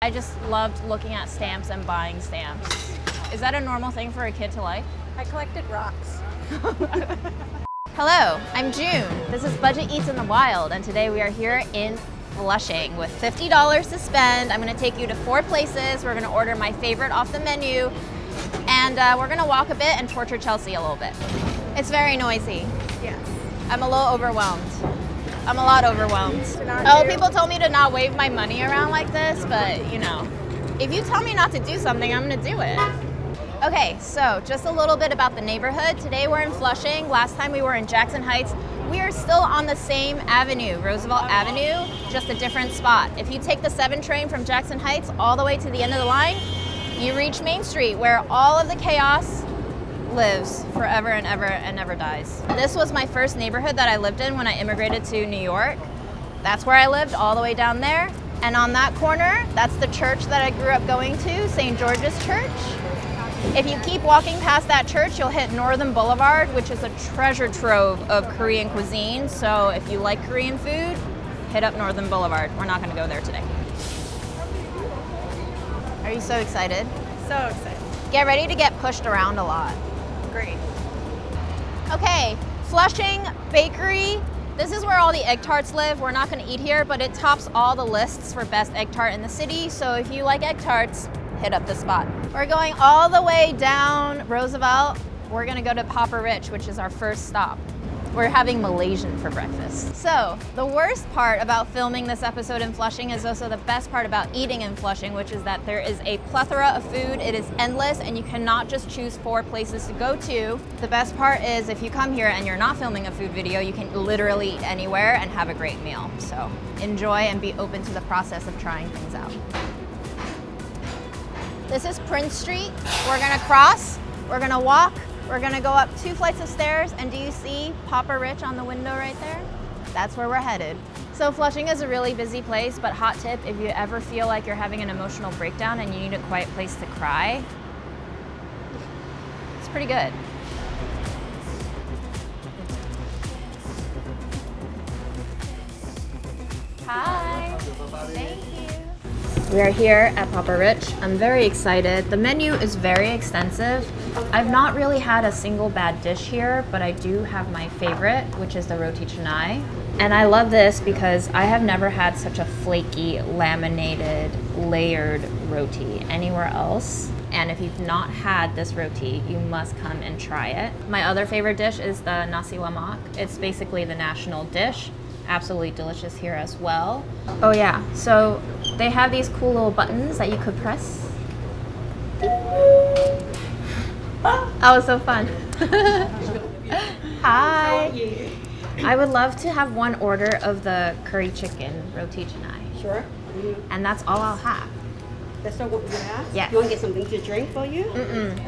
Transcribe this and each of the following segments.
I just loved looking at stamps and buying stamps. Is that a normal thing for a kid to like? I collected rocks. Hello, I'm June. This is Budget Eats in the Wild, and today we are here in Flushing with $50 to spend. I'm gonna take you to 4 places. We're gonna order my favorite off the menu, and we're gonna walk a bit and torture Chelsea a little bit. It's very noisy. Yes. I'm a little overwhelmed. I'm a lot overwhelmed. Oh, people told me to not wave my money around like this, but you know, if you tell me not to do something, I'm gonna do it. Okay, so just a little bit about the neighborhood. Today we're in Flushing. Last time we were in Jackson Heights. We are still on the same avenue, Roosevelt Avenue, just a different spot. If you take the 7 train from Jackson Heights all the way to the end of the line, you reach Main Street, where all of the chaos lives forever and ever and never dies. This was my first neighborhood that I lived in when I immigrated to New York. That's where I lived, all the way down there. And on that corner, that's the church that I grew up going to, St. George's Church. If you keep walking past that church, you'll hit Northern Boulevard, which is a treasure trove of Korean cuisine. So if you like Korean food, hit up Northern Boulevard. We're not gonna go there today. Are you so excited? So excited. Get ready to get pushed around a lot. Great. Okay, Flushing Bakery. This is where all the egg tarts live. We're not gonna eat here, but it tops all the lists for best egg tart in the city. So if you like egg tarts, hit up this spot. We're going all the way down Roosevelt. We're gonna go to Papa Rich, which is our first stop. We're having Malaysian for breakfast. So the worst part about filming this episode in Flushing is also the best part about eating in Flushing, which is that there is a plethora of food. It is endless, and you cannot just choose 4 places to go to. The best part is if you come here and you're not filming a food video, you can literally eat anywhere and have a great meal. So enjoy and be open to the process of trying things out. This is Prince Street. We're gonna cross, we're gonna walk, we're gonna go up 2 flights of stairs, and do you see Papa Rich on the window right there? That's where we're headed. So Flushing is a really busy place, but hot tip, if you ever feel like you're having an emotional breakdown and you need a quiet place to cry, it's pretty good. Hi, thank you. We are here at Papa Rich. I'm very excited. The menu is very extensive. I've not really had a single bad dish here, but I do have my favorite, which is the roti canai. And I love this because I have never had such a flaky, laminated, layered roti anywhere else. And if you've not had this roti, you must come and try it. My other favorite dish is the nasi lemak. It's basically the national dish. Absolutely delicious here as well. Oh yeah, so they have these cool little buttons that you could press. That was so fun. Hi. I would love to have 1 order of the curry chicken roti canai. Sure. And that's all I'll have. That's not what you have? Yeah. You want to get something to drink for you?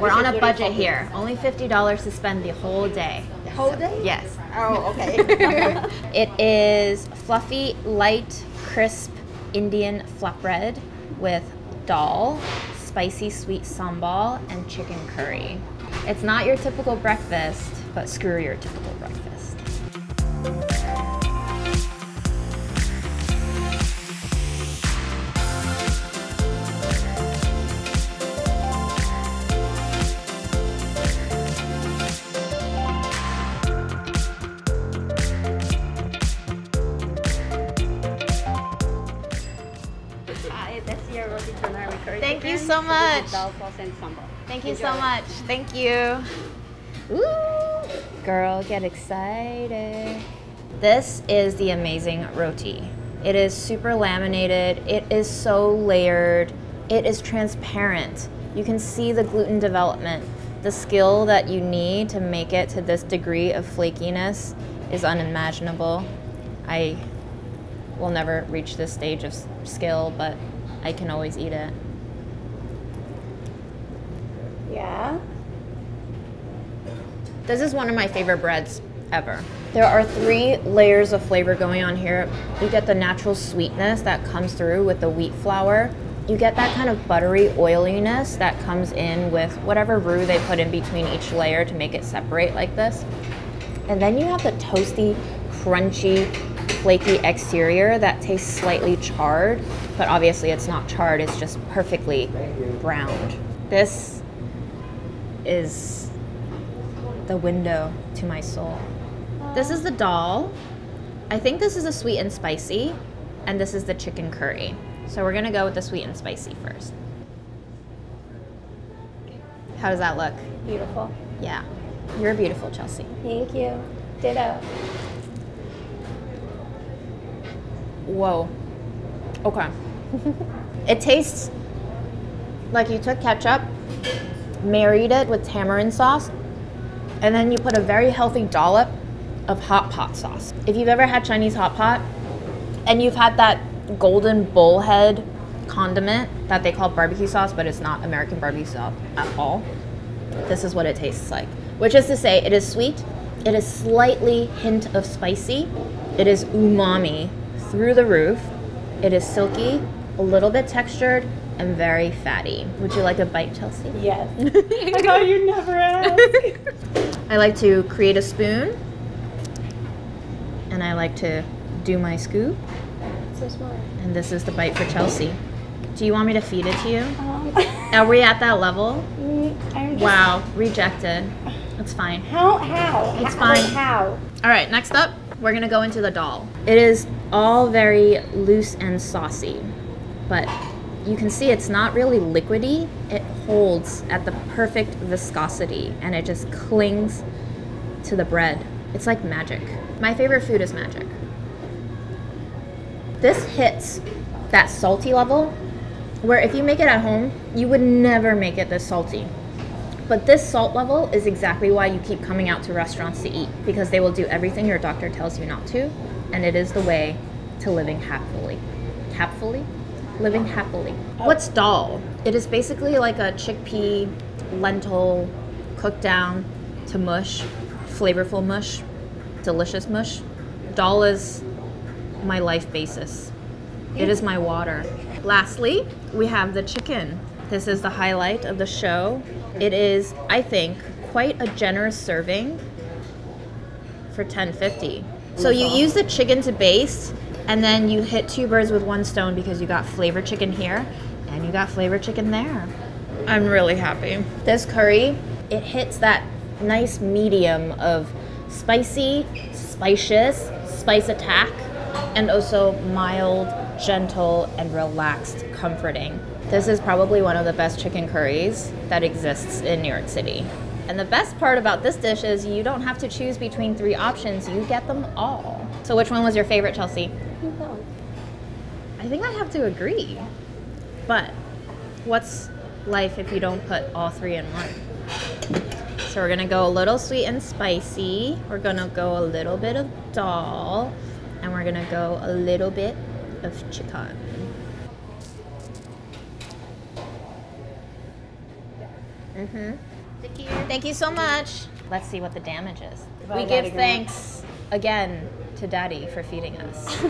We're on a budget here. Only $50 to spend the whole day. The whole day? Yes. Oh, okay. It is fluffy, light, crisp Indian flatbread with dal, spicy sweet sambal, and chicken curry. It's not your typical breakfast, but screw your typical breakfast. That's your roti canai with curry Thank you chicken. so much. With dal sauce and sambal. Thank you Enjoy. so much. Thank you. Ooh, girl, get excited. This is the amazing roti. It is super laminated. It is so layered. It is transparent. You can see the gluten development. The skill that you need to make it to this degree of flakiness is unimaginable. I will never reach this stage of skill, but I can always eat it. Yeah. This is one of my favorite breads ever. There are 3 layers of flavor going on here. You get the natural sweetness that comes through with the wheat flour. You get that kind of buttery oiliness that comes in with whatever roux they put in between each layer to make it separate like this. And then you have the toasty, crunchy, flaky exterior that tastes slightly charred, but obviously it's not charred, it's just perfectly browned. This is the window to my soul. This is the dal. I think this is a sweet and spicy, and this is the chicken curry. So we're gonna go with the sweet and spicy first. How does that look? Beautiful. Yeah, you're beautiful, Chelsea. Thank you. Ditto. Whoa. Okay. It tastes like you took ketchup, married it with tamarind sauce, and then you put a very healthy dollop of hot pot sauce. If you've ever had Chinese hot pot and you've had that golden bullhead condiment that they call barbecue sauce, but it's not American barbecue sauce at all, this is what it tastes like. Which is to say, it is sweet, it is slightly hint of spicy, it is umami through the roof, it is silky, a little bit textured, and very fatty. Would you like a bite, Chelsea? Yes. I thought you'd never ask. I like to create a spoon, and I like to do my scoop. So smart. And this is the bite for Chelsea. Do you want me to feed it to you? Are we at that level? I'm just... Wow, rejected. It's fine. How? It's fine. How? All right, next up, we're gonna go into the dal. It is all very loose and saucy, but you can see it's not really liquidy. It holds at the perfect viscosity, and it just clings to the bread. It's like magic. My favorite food is magic. This hits that salty level where if you make it at home, you would never make it this salty. But this salt level is exactly why you keep coming out to restaurants to eat, because they will do everything your doctor tells you not to, and it is the way to living happily. Happily? Living happily. What's dal? It is basically like a chickpea, lentil, cooked down to mush, flavorful mush, delicious mush. Dal is my life basis. It is my water. Lastly, we have the chicken. This is the highlight of the show. It is, I think, quite a generous serving for $10.50. So you use the chicken to baste, and then you hit two birds with one stone because you got flavored chicken here and you got flavored chicken there. I'm really happy. This curry, it hits that nice medium of spicy, spicious, spice attack, and also mild, gentle, and relaxed, comforting. This is probably one of the best chicken curries that exists in New York City. And the best part about this dish is you don't have to choose between 3 options, you get them all. So which one was your favorite, Chelsea? I think I have to agree. But what's life if you don't put all 3 in one? So we're gonna go a little sweet and spicy. We're gonna go a little bit of dal, and we're gonna go a little bit of chicken. Thank you so much. Let's see what the damage is. We give thanks again to Daddy for feeding us.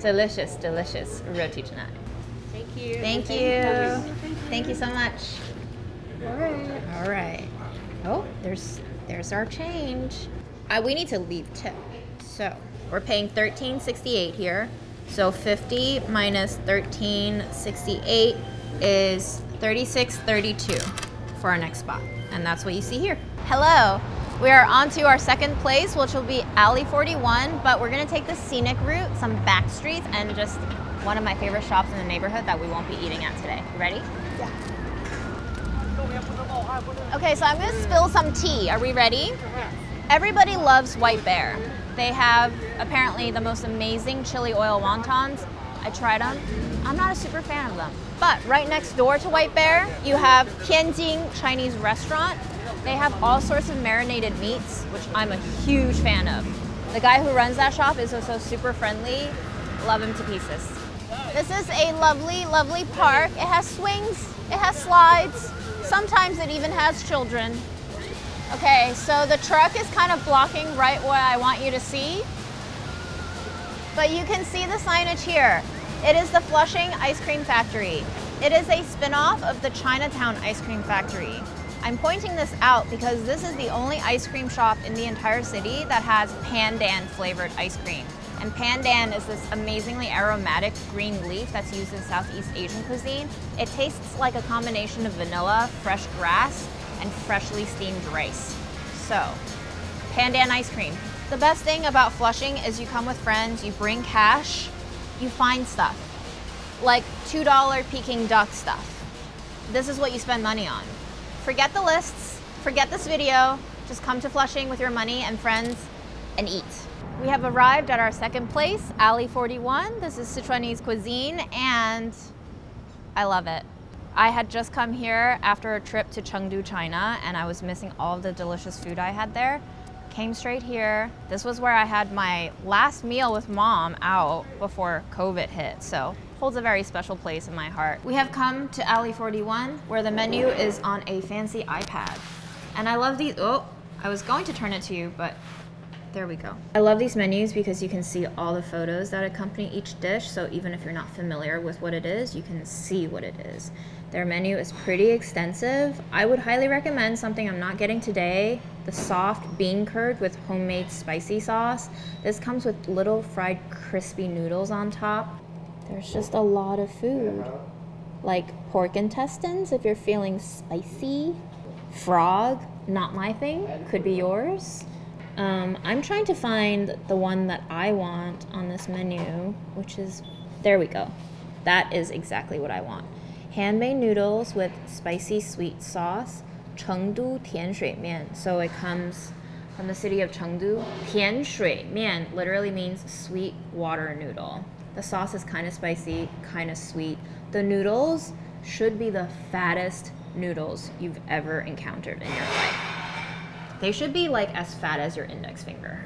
Delicious, delicious roti canai. Thank you. Thank you. Thank you so much. All right. Oh, there's our change. We need to leave tip. So we're paying $13.68 here. So 50 minus $13.68 is $36.32 for our next spot. And that's what you see here. Hello. We are on to our second place, which will be Alley 41, but we're gonna take the scenic route, some back streets, and just one of my favorite shops in the neighborhood that we won't be eating at today. You ready? Yeah. Okay, so I'm gonna spill some tea. Are we ready? Everybody loves White Bear. They have apparently the most amazing chili oil wontons. I tried them. I'm not a super fan of them. But right next door to White Bear, you have Tianjin Chinese restaurant. They have all sorts of marinated meats, which I'm a huge fan of. The guy who runs that shop is also super friendly. Love him to pieces. This is a lovely, lovely park. It has swings, it has slides. Sometimes it even has children. Okay, so the truck is kind of blocking right what I want you to see. But you can see the signage here. It is the Flushing Ice Cream Factory. It is a spin-off of the Chinatown Ice Cream Factory. I'm pointing this out because this is the only ice cream shop in the entire city that has pandan flavored ice cream. And pandan is this amazingly aromatic green leaf that's used in Southeast Asian cuisine. It tastes like a combination of vanilla, fresh grass, and freshly steamed rice. So, pandan ice cream. The best thing about Flushing is you come with friends, you bring cash, you find stuff. Like $2 Peking duck stuff. This is what you spend money on. Forget the lists, forget this video, just come to Flushing with your money and friends and eat. We have arrived at our second place, Alley 41. This is Sichuanese cuisine and I love it. I had just come here after a trip to Chengdu, China, and I was missing all of the delicious food I had there. Came straight here. This was where I had my last meal with mom out before COVID hit, so holds a very special place in my heart. We have come to Alley 41, where the menu is on a fancy iPad. And I love these, oh, I was going to turn it to you, but there we go. I love these menus because you can see all the photos that accompany each dish, so even if you're not familiar with what it is, you can see what it is. Their menu is pretty extensive. I would highly recommend something I'm not getting today, the soft bean curd with homemade spicy sauce. This comes with little fried crispy noodles on top. There's just a lot of food, like pork intestines if you're feeling spicy, frog, not my thing, could be yours. I'm trying to find the one that I want on this menu, which is, there we go. That is exactly what I want. Handmade noodles with spicy sweet sauce, Chengdu Tianshui So it comes from the city of Chengdu. Tianshui literally means sweet water noodle. The sauce is kind of spicy, kind of sweet. The noodles should be the fattest noodles you've ever encountered in your life. They should be like as fat as your index finger.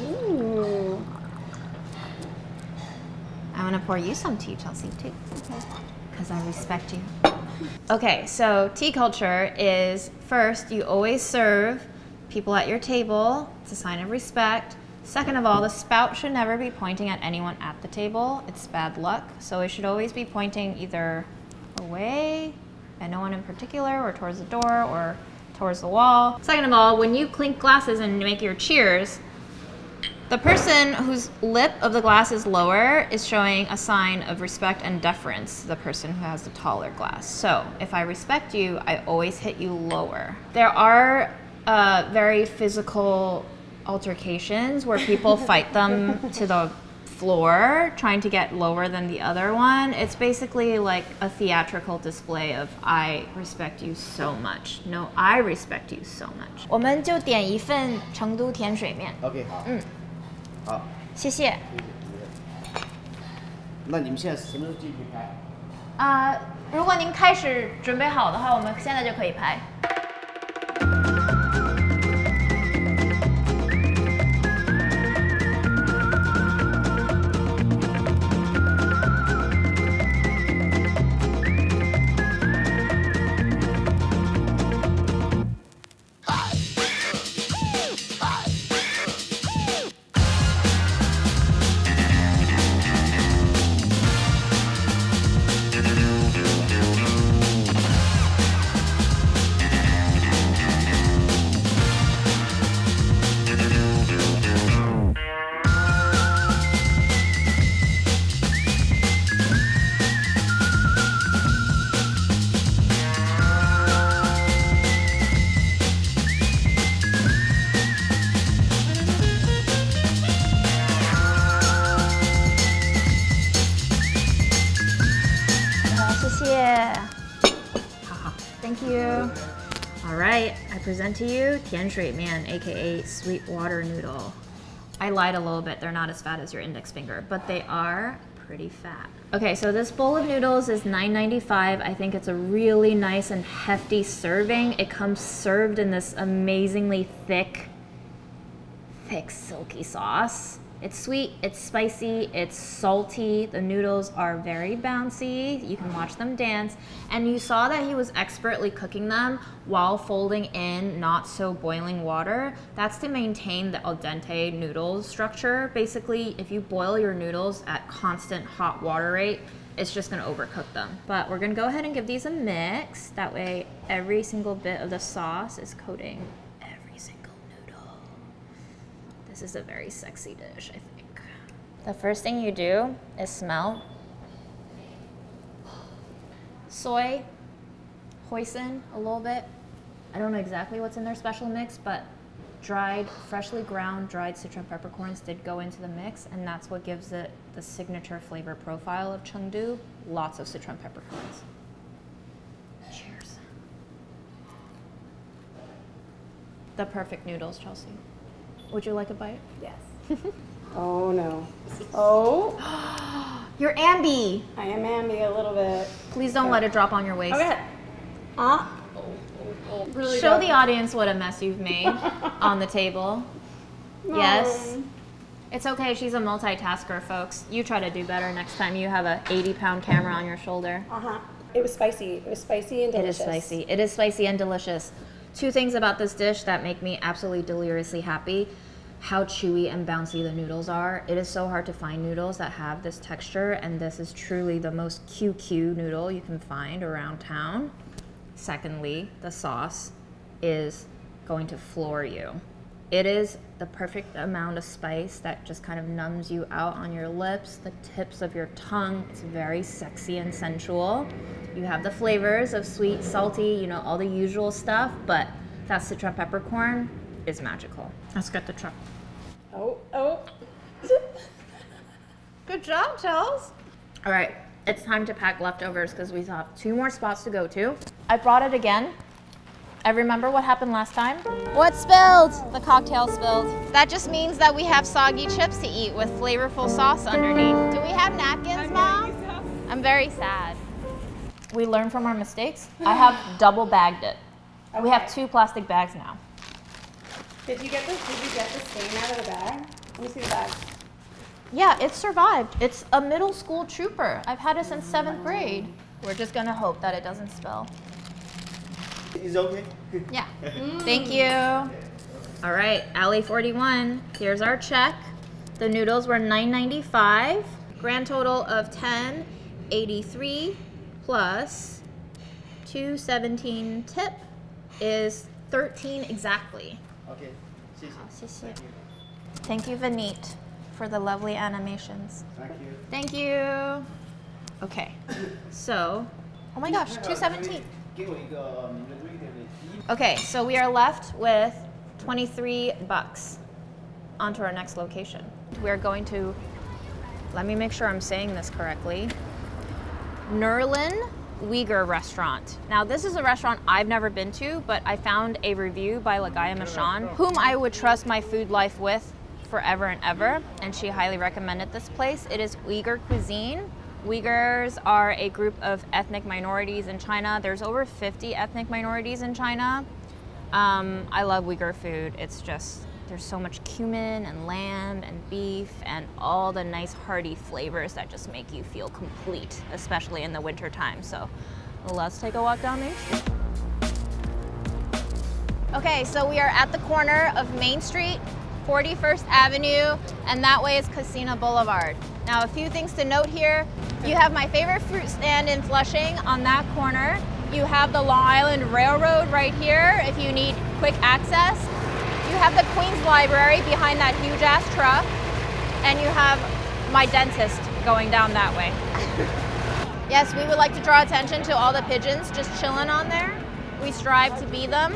Ooh. I'm gonna pour you some tea, Chelsea, too. Because I respect you. Okay, so tea culture is first, you always serve people at your table. It's a sign of respect. Second of all, the spout should never be pointing at anyone at the table. It's bad luck. So it should always be pointing either away, at no one in particular, or towards the door, or towards the wall. Second of all, when you clink glasses and make your cheers, the person whose lip of the glass is lower is showing a sign of respect and deference to the person who has the taller glass. So if I respect you, I always hit you lower. There are very physical altercations where people fight them to the floor, trying to get lower than the other one. It's basically like a theatrical display of I respect you so much. No, I respect you so much. 我们就点一份成都甜水面。 OK 好。好。谢谢。那你们现在什么时候继续拍？如果您开始准备好的话，我们现在就可以拍。Thank you. All right, I present to you Tian Shui Mian, aka sweet water noodle. I lied a little bit, they're not as fat as your index finger, but they are pretty fat. Okay, so this bowl of noodles is $9.95. I think it's a really nice and hefty serving. It comes served in this amazingly thick, silky sauce. It's sweet, it's spicy, it's salty. The noodles are very bouncy. You can watch them dance. And you saw that he was expertly cooking them while folding in not so boiling water. That's to maintain the al dente noodle structure. Basically, if you boil your noodles at constant hot water rate, it's just gonna overcook them. But we're gonna go ahead and give these a mix. That way every single bit of the sauce is coating every single noodle. This is a very sexy dish, I think. The first thing you do is smell soy, hoisin a little bit. I don't know exactly what's in their special mix, but freshly ground dried citron peppercorns did go into the mix, and that's what gives it the signature flavor profile of Chengdu. Lots of citron peppercorns. Cheers. The perfect noodles, Chelsea. Would you like a bite? Yes. Oh no. Oh. You're ambi. I am ambi a little bit. Please don't let it drop on your waist. Okay. Really Show the audience what a mess you've made on the table. No. Yes. It's okay, she's a multitasker, folks. You try to do better next time you have a 80-pound camera on your shoulder. It was spicy. It was spicy and delicious. It is spicy. It is spicy and delicious. Two things about this dish that make me absolutely deliriously happy. How chewy and bouncy the noodles are. It is so hard to find noodles that have this texture, and this is truly the most QQ noodle you can find around town. Secondly, the sauce is going to floor you. It is the perfect amount of spice that just kind of numbs you out on your lips, the tips of your tongue. It's very sexy and sensual. You have the flavors of sweet, salty, you know, all the usual stuff, but that citron peppercorn is magical. Let's get the truck. Oh. Good job, Chels. All right, it's time to pack leftovers because we have 2 more spots to go to. I brought it again. I remember what happened last time. What spilled? The cocktail spilled. That just means that we have soggy chips to eat with flavorful sauce underneath. Do we have napkins, Mom? I'm very sad. We learned from our mistakes. I have double bagged it. Okay. We have 2 plastic bags now. Did you get the stain out of the bag? Let me see the bag. Yeah, it survived. It's a middle school trooper. I've had it since 7th grade. We're just gonna hope that it doesn't spill. It's okay? Yeah. Thank you. All right, Alley 41. Here's our check. The noodles were $9.95. Grand total of $10.83 plus $2.17 tip is $13 exactly. Okay. Thank you, Vineet, for the lovely animations. Thank you. Thank you. Okay, so, oh my gosh, $2.17. Okay, so we are left with $23. On to our next location. We are going to, let me make sure I'm saying this correctly, Nerlin Uyghur restaurant. Now this is a restaurant I've never been to, but I found a review by Lagaya Mashan, whom I would trust my food life with forever and ever, and she highly recommended this place. It is Uyghur Cuisine. Uyghurs are a group of ethnic minorities in China. There's over 50 ethnic minorities in China. I love Uyghur food. It's just, there's so much cumin and lamb and beef and all the nice hearty flavors that just make you feel complete, especially in the winter time. So let's take a walk down Main Street. Okay, so we are at the corner of Main Street, 41st Avenue, and that way is Casino Boulevard. Now, a few things to note here. You have my favorite fruit stand in Flushing on that corner. You have the Long Island Railroad right here if you need quick access. You have the Queens Library behind that huge ass truck. And you have my dentist going down that way. Yes, we would like to draw attention to all the pigeons just chilling on there. We strive to be them.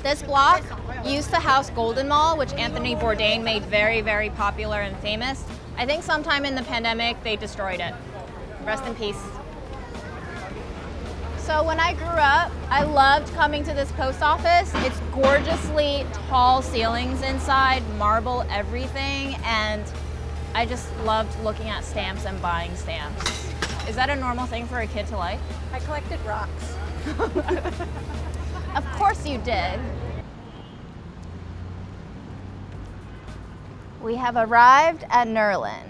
This block used to house Golden Mall, which Anthony Bourdain made very, very popular and famous. I think sometime in the pandemic, they destroyed it. Rest in peace. So when I grew up, I loved coming to this post office. It's gorgeously tall ceilings inside, marble everything, and I just loved looking at stamps and buying stamps. Is that a normal thing for a kid to like? I collected rocks. Of course you did. We have arrived at Nerlin.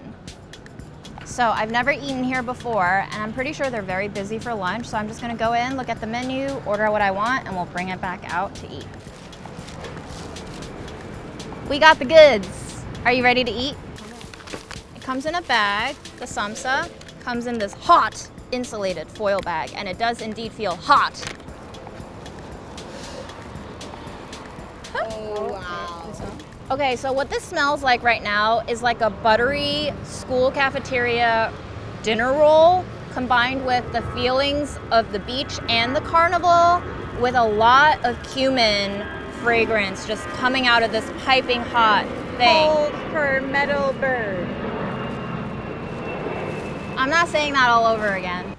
So I've never eaten here before, and I'm pretty sure they're very busy for lunch, so I'm just gonna go in, look at the menu, order what I want, and we'll bring it back out to eat. We got the goods. Are you ready to eat? It comes in a bag. The samsa comes in this hot insulated foil bag, and it does indeed feel hot. Oh, wow. Okay, so what this smells like right now is like a buttery school cafeteria dinner roll combined with the feelings of the beach and the carnival with a lot of cumin fragrance just coming out of this piping hot thing. Cold for metal bird. I'm not saying that all over again.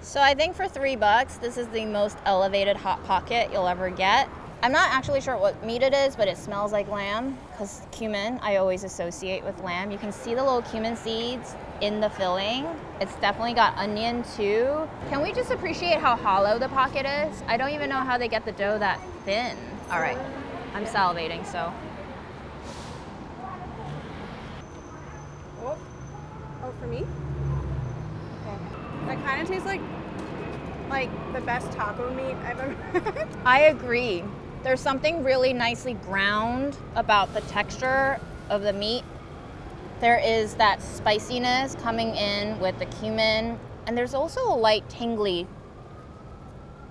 So I think for $3, this is the most elevated Hot Pocket you'll ever get. I'm not actually sure what meat it is, but it smells like lamb because cumin I always associate with lamb. You can see the little cumin seeds in the filling. It's definitely got onion too. Can we just appreciate how hollow the pocket is? I don't even know how they get the dough that thin. All right, I'm salivating, so. Oh, for me? Okay. That kind of tastes like the best taco meat I've ever had. I agree. There's something really nicely ground about the texture of the meat. There is that spiciness coming in with the cumin, and there's also a light tingly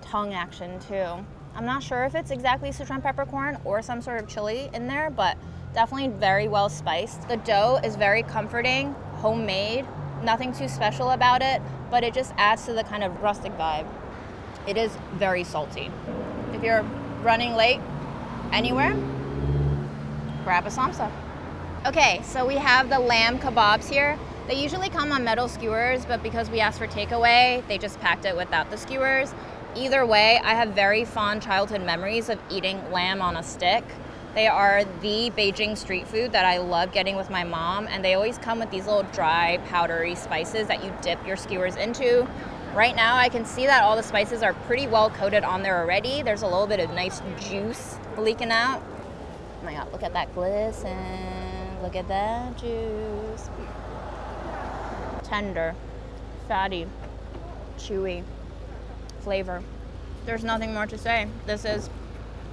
tongue action too. I'm not sure if it's exactly Sichuan peppercorn or some sort of chili in there, but definitely very well spiced. The dough is very comforting, homemade, nothing too special about it, but it just adds to the kind of rustic vibe. It is very salty. If you're running late anywhere, grab a samsa. Okay, so we have the lamb kebabs here. They usually come on metal skewers, but because we asked for takeaway, they just packed it without the skewers. Either way, I have very fond childhood memories of eating lamb on a stick. They are the Beijing street food that I love getting with my mom, and they always come with these little dry, powdery spices that you dip your skewers into. Right now, I can see that all the spices are pretty well coated on there already. There's a little bit of nice juice leaking out. Oh my God, look at that glisten. Look at that juice. Tender, fatty, chewy, flavor. There's nothing more to say. This is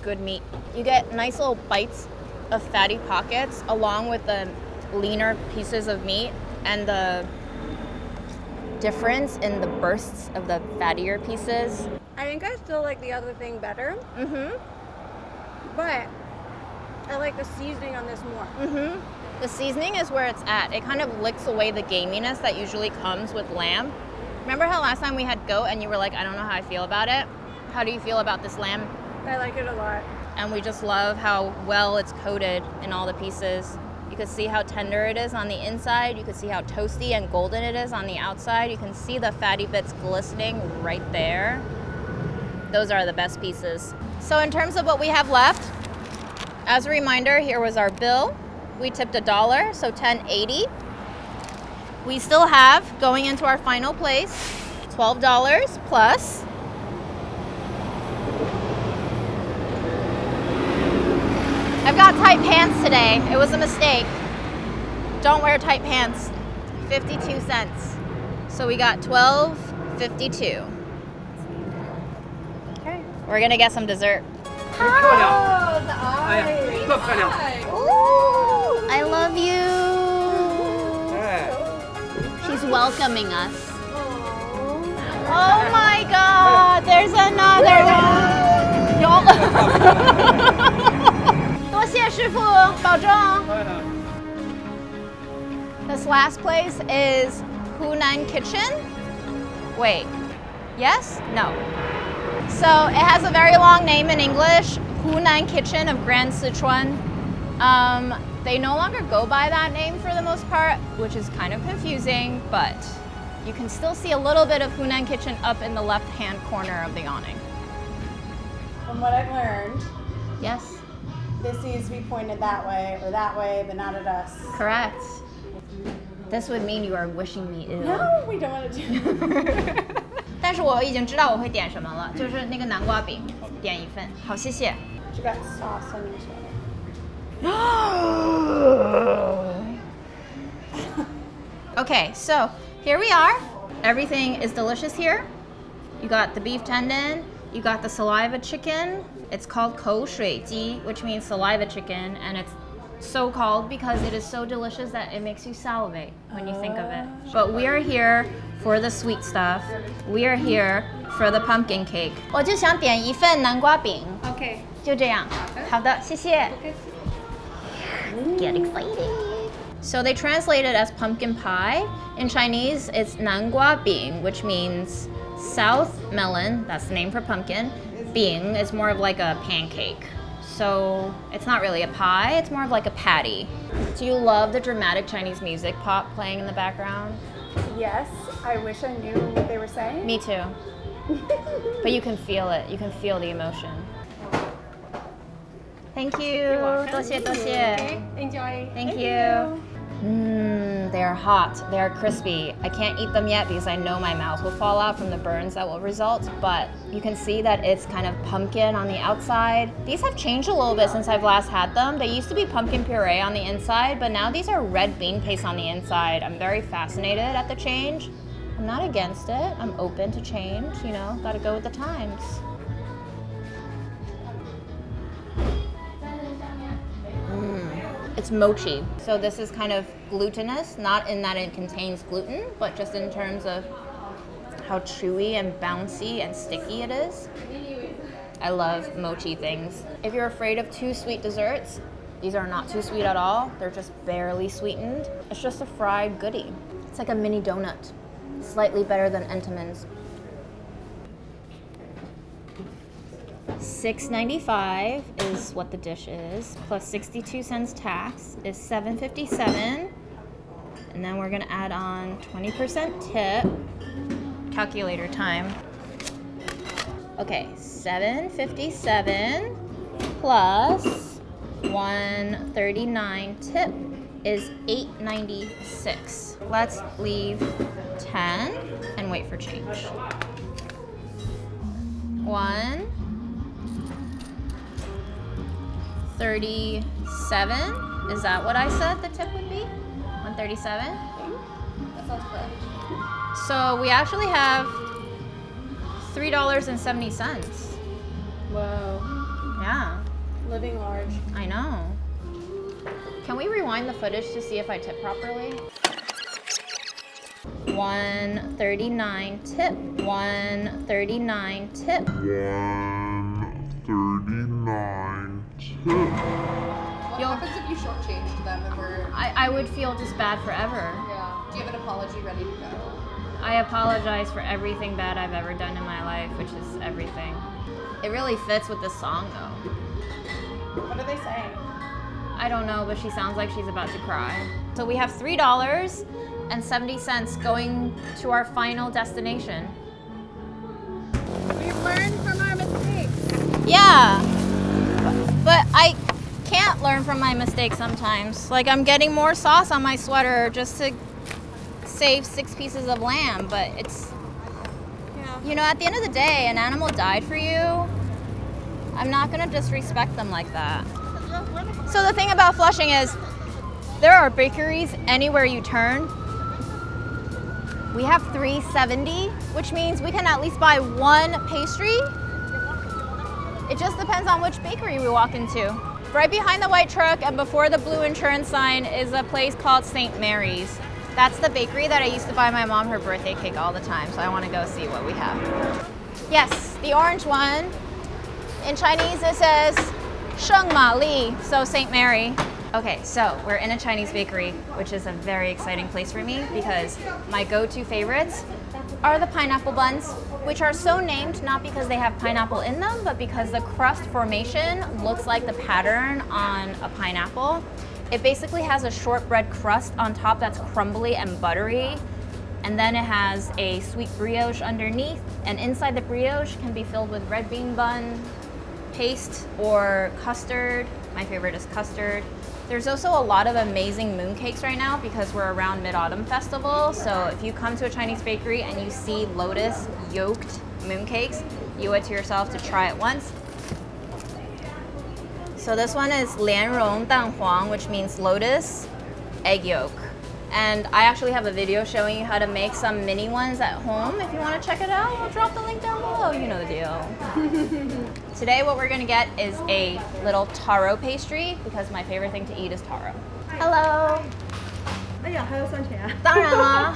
good meat. You get nice little bites of fatty pockets along with the leaner pieces of meat and the difference in the bursts of the fattier pieces. I think I still like the other thing better. But I like the seasoning on this more. The seasoning is where it's at. It kind of licks away the gaminess that usually comes with lamb. Remember how last time we had goat and you were like, I don't know how I feel about it? How do you feel about this lamb? I like it a lot. And we just love how well it's coated in all the pieces. You can see how tender it is on the inside. You can see how toasty and golden it is on the outside. You can see the fatty bits glistening right there. Those are the best pieces. So in terms of what we have left, as a reminder, here was our bill. We tipped $1, so $10.80. We still have, going into our final place, $12 plus. I've got tight pants today. It was a mistake. Don't wear tight pants. 52 cents. So we got $12.52. Okay. We're gonna get some dessert. Oh, the eyes. Ooh, I love you. She's welcoming us. Oh my God, there's another one. 多谢师傅，保重。This last place is Hunan Kitchen. Wait, yes? No. So it has a very long name in English, Hunan Kitchen of Grand Sichuan. They no longer go by that name for the most part, which is kind of confusing, but you can still see a little bit of Hunan Kitchen up in the left-hand corner of the awning. From what I've learned, Yes, this needs to be pointed that way, but not at us. correct. This would mean you are wishing me ill. No, we don't want to do 但是我已经知道我会点什么了，就是那个南瓜饼，点一份。好，谢谢。 You got sauce on your sweater. Okay, so here we are. Everything is delicious here. You got the beef tendon, you got the saliva chicken. It's called 口水鸡, which means saliva chicken, and it's so called because it is so delicious that it makes you salivate when you think of it. But we are here for the sweet stuff. We are here for the pumpkin cake. 我就想点一份南瓜饼。 Okay. 就这样。好的，谢谢。Get excited. So they translate it as pumpkin pie. In Chinese, it's 南瓜饼, which means south melon. That's the name for pumpkin. Bing is more of like a pancake. So it's not really a pie, it's more of like a patty. Do you love the dramatic Chinese music pop playing in the background? Yes, I wish I knew what they were saying. Me too. But you can feel it, you can feel the emotion. Thank you. 多谢多谢. Okay, enjoy. Thank you. They are hot, they are crispy. I can't eat them yet because I know my mouth will fall out from the burns that will result, but you can see that it's kind of pumpkin on the outside. These have changed a little bit since I've last had them. They used to be pumpkin puree on the inside, but now these are red bean paste on the inside. I'm very fascinated at the change. I'm not against it. I'm open to change, you know, gotta go with the times. It's mochi. So this is kind of glutinous, not in that it contains gluten, but just in terms of how chewy and bouncy and sticky it is. I love mochi things. If you're afraid of too sweet desserts, these are not too sweet at all. They're just barely sweetened. It's just a fried goodie. It's like a mini donut, slightly better than Entenmann's. $6.95 is what the dish is, plus 62 cents tax is $7.57, and then we're gonna add on 20% tip. Calculator time. Okay, $7.57 plus $1.39 tip is $8.96. Let's leave 10 and wait for change. 137. Is that what I said the tip would be? 137? That sounds correct. So we actually have $3.70. Whoa. Yeah, Living large. I know. Can we rewind the footage to see if I tip properly? 139 tip. 139 tip. 139 tip. What happens if you shortchanged them and were... I would feel just bad forever. Yeah. Do you have an apology ready to go? I apologize for everything bad I've ever done in my life, which is everything. It really fits with this song though. What are they saying? I don't know, but she sounds like she's about to cry. So we have $3.70 going to our final destination. We've learned from our mistakes. Yeah, but I can't learn from my mistakes sometimes. Like I'm getting more sauce on my sweater just to save 6 pieces of lamb, but it's, you know, at the end of the day, an animal died for you. I'm not gonna disrespect them like that. So the thing about Flushing is there are bakeries anywhere you turn. We have 370, which means we can at least buy 1 pastry. It just depends on which bakery we walk into. Right behind the white truck and before the blue insurance sign is a place called St. Mary's. That's the bakery that I used to buy my mom her birthday cake all the time, so I want to go see what we have. Yes, the orange one. In Chinese it says Sheng Ma Li, so St. Mary. Okay, so we're in a Chinese bakery, which is a very exciting place for me because my go-to favorites are the pineapple buns, which are so named not because they have pineapple in them, but because the crust formation looks like the pattern on a pineapple. It basically has a shortbread crust on top that's crumbly and buttery, and then it has a sweet brioche underneath, and inside the brioche can be filled with red bean bun, paste, or custard. My favorite is custard. There's also a lot of amazing mooncakes right now because we're around Mid-Autumn Festival, so if you come to a Chinese bakery and you see lotus yolked mooncakes, you owe it to yourself to try it once. So this one is 莲蓉蛋黄, which means lotus egg yolk. And I actually have a video showing you how to make some mini ones at home. If you want to check it out, I'll drop the link down below. You know the deal. Today what we're going to get is a little taro pastry because my favorite thing to eat is taro. Hello. 哎呀，还要算钱啊？当然了。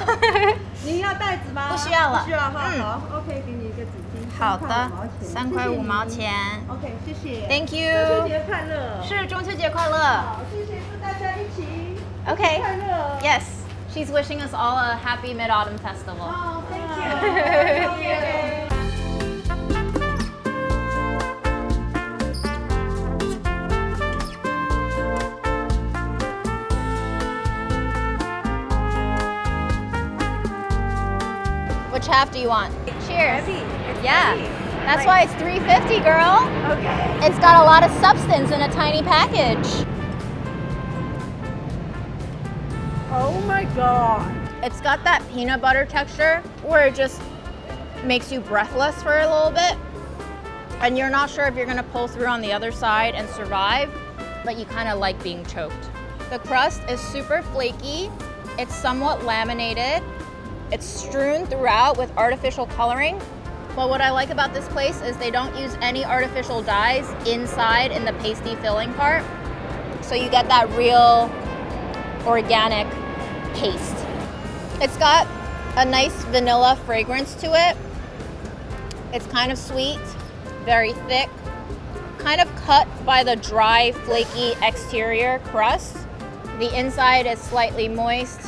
您要袋子吗？不需要了。不需要哈，好 ，OK， 给你一个纸巾。好的，3块5毛钱。OK， 谢谢。 Thank you。中秋节快乐。是中秋节快乐。好，谢谢，祝大家一起。Okay. 快乐。 Yes. She's wishing us all a happy Mid-Autumn Festival. Oh, thank you. Thank you. Which half do you want? Cheers. Heavy. It's Yeah. heavy. That's why it's $3.50, girl. Okay. It's got a lot of substance in a tiny package. Oh my god. It's got that peanut butter texture where it just makes you breathless for a little bit. And you're not sure if you're gonna pull through on the other side and survive, but you kind of like being choked. The crust is super flaky. It's somewhat laminated. It's strewn throughout with artificial coloring. But what I like about this place is they don't use any artificial dyes inside in the pasty filling part. So you get that real organic paste. It's got a nice vanilla fragrance to it. It's kind of sweet, very thick, kind of cut by the dry, flaky exterior crust. The inside is slightly moist,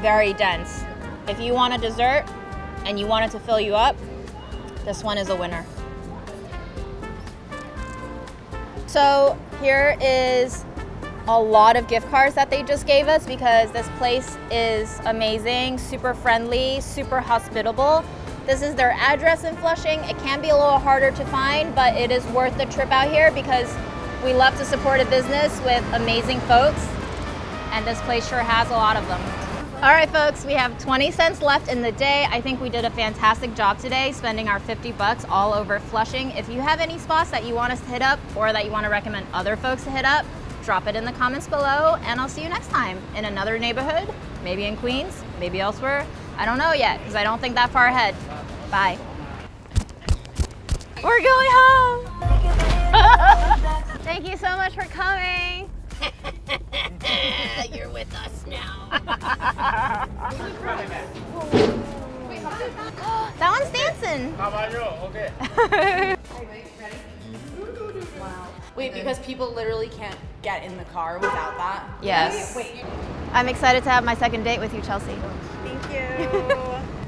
very dense. If you want a dessert and you want it to fill you up, this one is a winner. So here is a lot of gift cards that they just gave us because this place is amazing, super friendly, super hospitable. This is their address in Flushing. It can be a little harder to find, but it is worth the trip out here because we love to support a business with amazing folks, and this place sure has a lot of them. All right, folks, we have 20 cents left in the day. I think we did a fantastic job today, spending our 50 bucks all over Flushing. If you have any spots that you want us to hit up or that you want to recommend other folks to hit up, drop it in the comments below, and I'll see you next time in another neighborhood, maybe in Queens, maybe elsewhere. I don't know yet, because I don't think that far ahead. Bye. We're going home. Thank you so much for coming. You're with us now. That one's dancing. How about you? Okay. Wow. Wait, because people literally can't get in the car without that? Yes. Wait. I'm excited to have my second date with you, Chelsea. Thank you.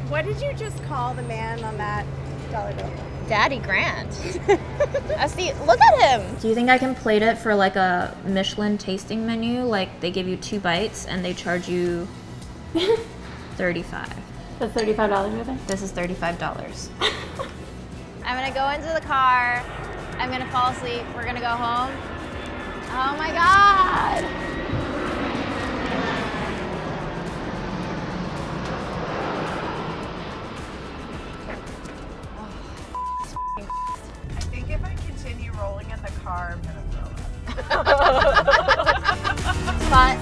What did you just call the man on that dollar bill? Daddy Grant. I see. Look at him. Do you think I can plate it for like a Michelin tasting menu? Like they give you 2 bites and they charge you $35. That's $35, I think. This is $35. I'm gonna go into the car. I'm gonna fall asleep. We're gonna go home. Oh my God. I think if I continue rolling in the car, I'm gonna throw up. But